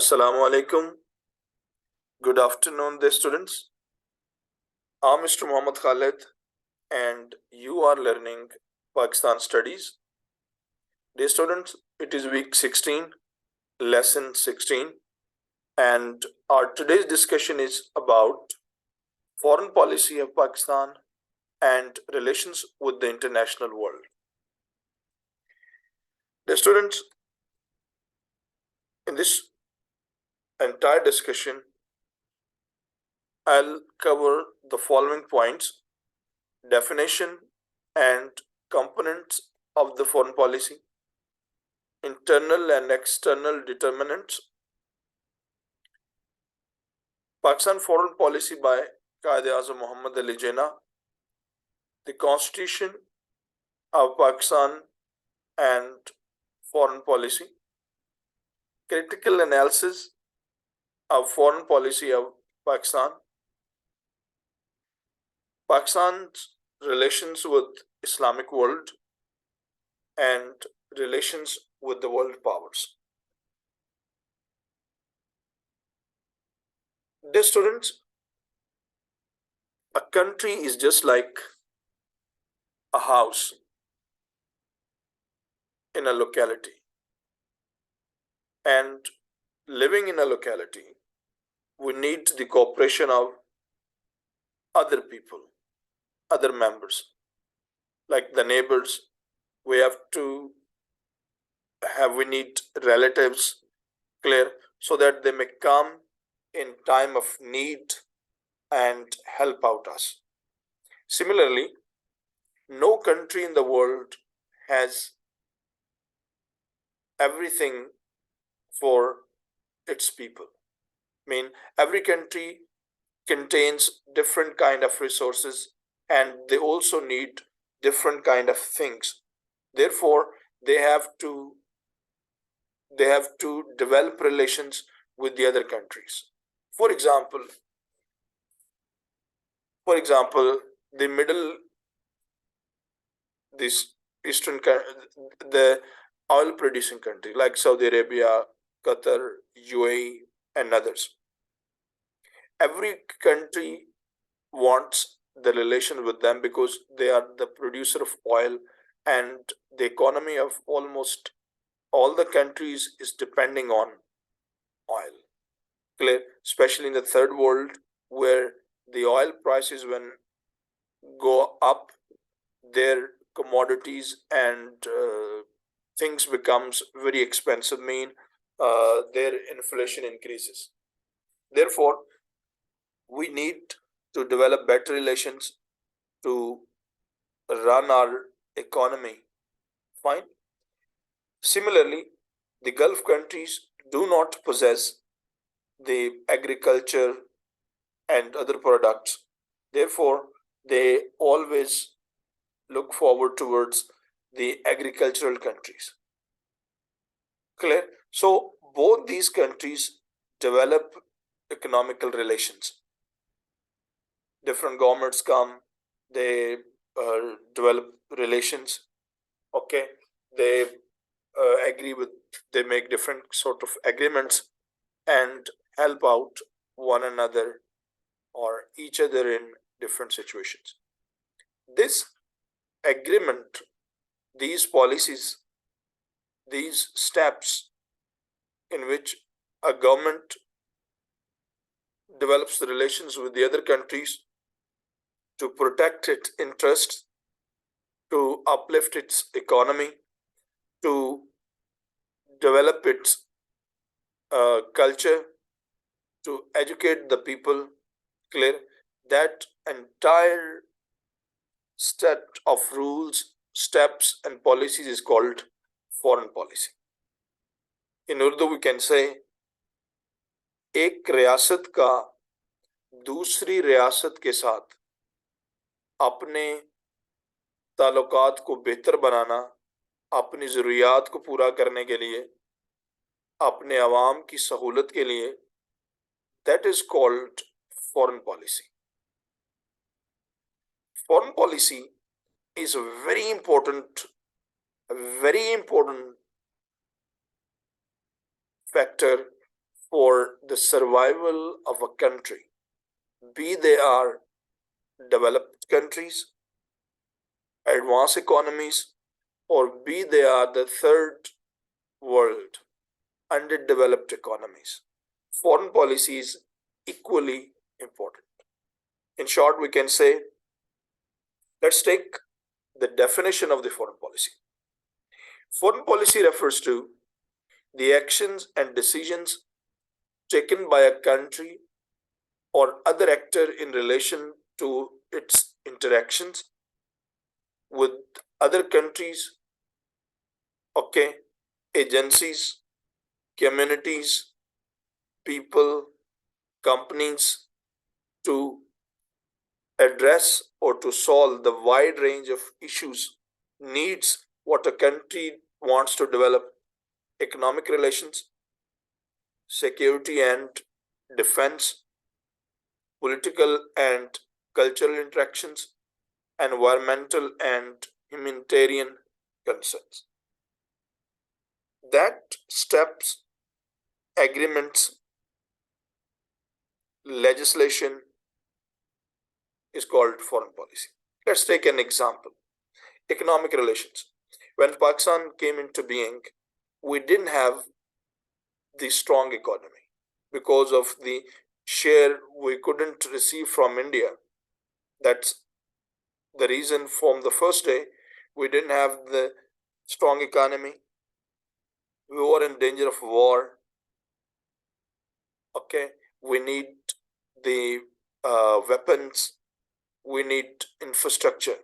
Assalamu alaikum. Good afternoon, dear students. I'm Mr. Muhammad Khalid, and you are learning Pakistan Studies. Dear students, it is week 16, lesson 16, and our today's discussion is about foreign policy of Pakistan and relations with the international world. Dear students, in this entire discussion, I'll cover the following points: definition and components of the foreign policy, internal and external determinants, Pakistan foreign policy by Quaid-e-Azam Muhammad Ali Jinnah, the constitution of Pakistan and foreign policy, critical analysis of foreign policy of Pakistan, Pakistan's relations with Islamic world, and relations with the world powers. Dear students, a country is just like a house in a locality, and living in a locality, we need the cooperation of other people, other members, like the neighbors. We need relatives, clear, so that they may come in time of need and help out us. Similarly, no country in the world has everything for its people. I mean, every country contains different kind of resources, and they also need different kind of things. Therefore, they have to develop relations with the other countries. For example, the the oil producing country like Saudi Arabia, Qatar, UAE, and others. Every country wants the relation with them because they are the producer of oil, and the economy of almost all the countries is depending on oil. Clear? Especially in the third world, where the oil prices when go up, their commodities and things becomes very expensive, mean their inflation increases. Therefore, we need to develop better relations to run our economy fine. Similarly, the Gulf countries do not possess the agriculture and other products. Therefore, they always look forward towards the agricultural countries. Clear? So both these countries develop economical relations. Different governments come, they develop relations. Okay, they they make different sort of agreements and help out one another or each other in different situations. This agreement, these policies, these steps in which a government develops the relations with the other countries to protect its interests, to uplift its economy, to develop its culture, to educate the people. Clear? That entire set of rules, steps, and policies is called foreign policy. In Urdu, we can say, एक रियासत का दूसरी रियासत के साथ अपने ताल्लुकात को बेहतर बनाना, अपनी ज़रूरियात को पूरा करने के लिए, अपने अवाम की सहूलत के लिए, that is called foreign policy. Foreign policy is a very important factor for the survival of a country, be they are developed countries, advanced economies, or be they are the third world, underdeveloped economies. Foreign policy is equally important. In short, we can say, let's take the definition of the foreign policy. Foreign policy refers to the actions and decisions taken by a country or other actor in relation to its interactions with other countries, okay, agencies, communities, people, companies, to address or to solve the wide range of issues, needs what a country wants to develop: economic relations, security and defense, political and cultural interactions, environmental and humanitarian concerns. That steps, agreements, legislation is called foreign policy. Let's take an example: economic relations. When Pakistan came into being, we didn't have the strong economy because of the share we couldn't receive from India. That's the reason from the first day we didn't have the strong economy. We were in danger of war. Okay, we need the weapons, we need infrastructure,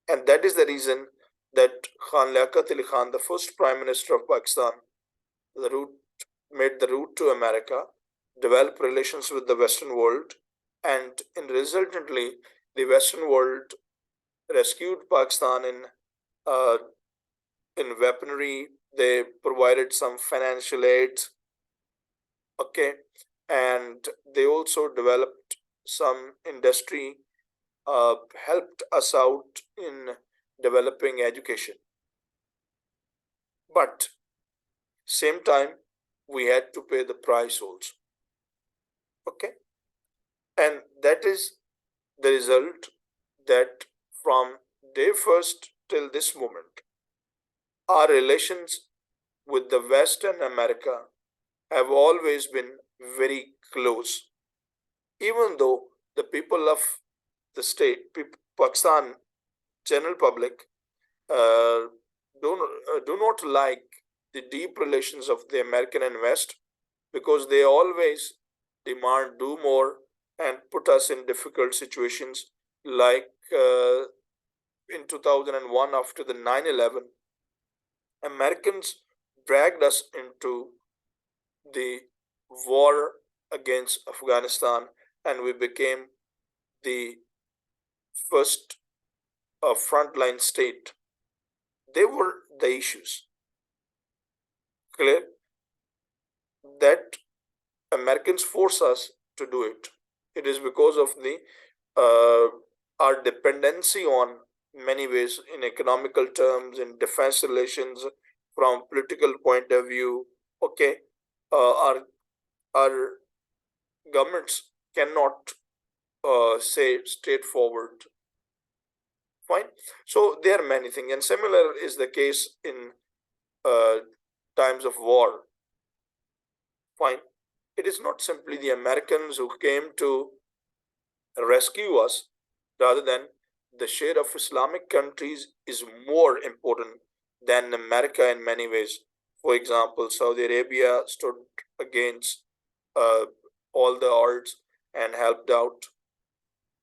and that is the reason that Khan Liaquat Ali Khan, the first Prime Minister of Pakistan, the route made the route to America, developed relations with the Western world, and in resultantly, the Western world rescued Pakistan uh, in weaponry. They provided some financial aid, okay, and they also developed some industry, helped us out in developing education. But same time, we had to pay the price also, okay, and that is the result that from day first till this moment, our relations with the Western America have always been very close. Even though the people of the state, Pakistan, general public, uh, do not like the deep relations of the American and West, because they always demand do more and put us in difficult situations, like in 2001 after the 9/11, Americans dragged us into the war against Afghanistan, and we became the first frontline state. They were the issues. Clear? That Americans force us to do it. It is because of the our dependency on many ways, in economical terms, in defense relations, from political point of view. Okay, our governments cannot say straightforward. Fine. So there are many things, and similar is the case in uh, times of war. Fine. It is not simply the Americans who came to rescue us, rather than the share of Islamic countries is more important than America in many ways. For example, Saudi Arabia stood against uh, all the odds and helped out.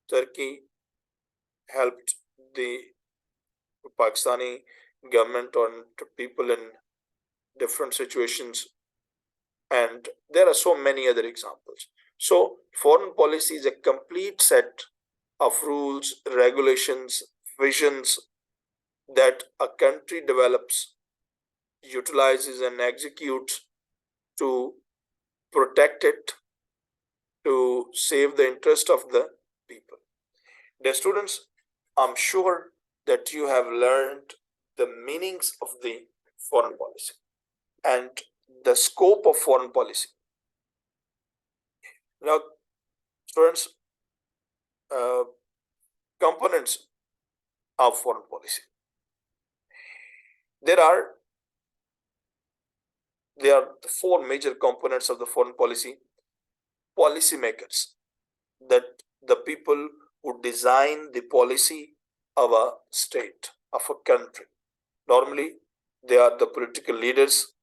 Turkey helped the Pakistani government on people in different situations, and there are so many other examples. So, foreign policy is a complete set of rules, regulations, visions that a country develops, utilizes, and executes to protect it, to save the interest of the people. Dear students, I'm sure that you have learned the meanings of the foreign policy and the scope of foreign policy. Now, students, components of foreign policy. There are the four major components of the foreign policy. Policymakers, that the people who design the policy of a state, of a country. Normally, they are the political leaders,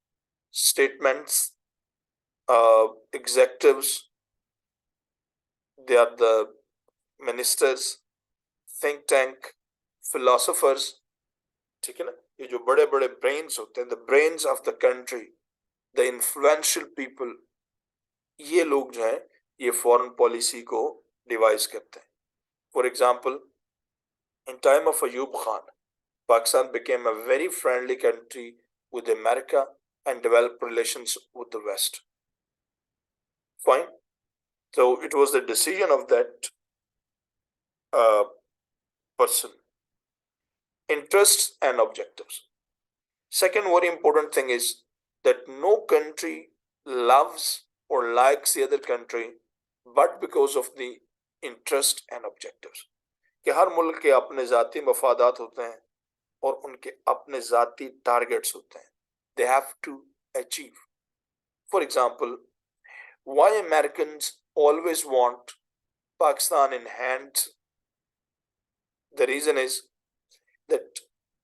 statements, executives, they are the ministers, think tank, philosophers. ठीक है ना, ये जो बड़े बड़े brains होते हैं, the brains of the country, the influential people, ये लोग जो हैं ये फॉरेन पॉलिसी को डिवाइस करते हैं. For example, in time of Ayub Khan, Pakistan became a very friendly country with America and developed relations with the West. Fine. So it was the decision of that person. Interests and objectives. Second very important thing is that no country loves or likes the other country but because of the interest and objectives. कि हर मुल्क के अपने ज़ाती मफादात होते हैं और उनके अपने ज़ाती टारगेट्स होते हैं. They have to achieve. For example, why Americans always want Pakistan in hands? The reason is that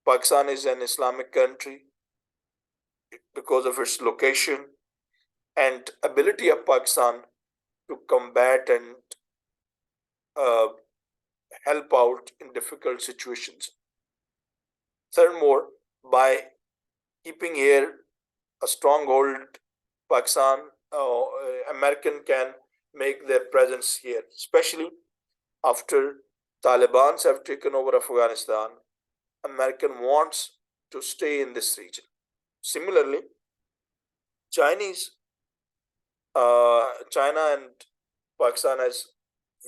Pakistan is an Islamic country because of its location and ability of Pakistan to combat and help out in difficult situations. Furthermore, by keeping here a stronghold, Pakistan, American can make their presence here, especially after Taliban have taken over Afghanistan. American wants to stay in this region. Similarly, China and Pakistan has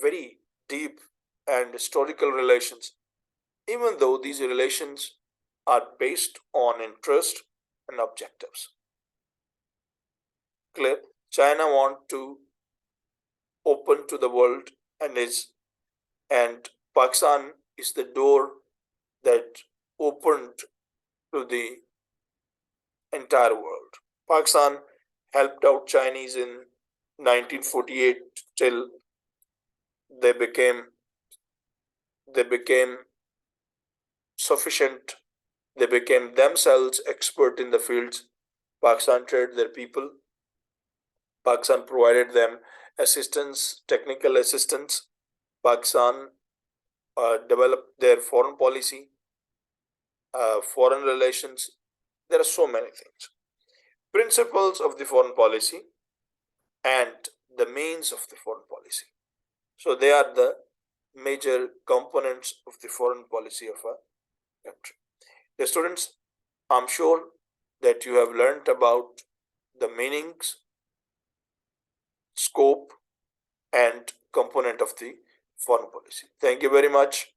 very deep and historical relations, even though these relations are based on interest and objectives. Clear? China wants to open to the world and Pakistan is the door that opened to the entire world. Pakistan helped out Chinese in 1948 till they became sufficient. They became themselves expert in the fields. Pakistan trained their people. Pakistan provided them assistance, technical assistance. Pakistan developed their foreign policy, foreign relations. There are so many things. Principles of the foreign policy and the means of the foreign policy. So they are the major components of the foreign policy of a country. The students, I'm sure that you have learned about the meanings, scope, and component of the foreign policy. Thank you very much.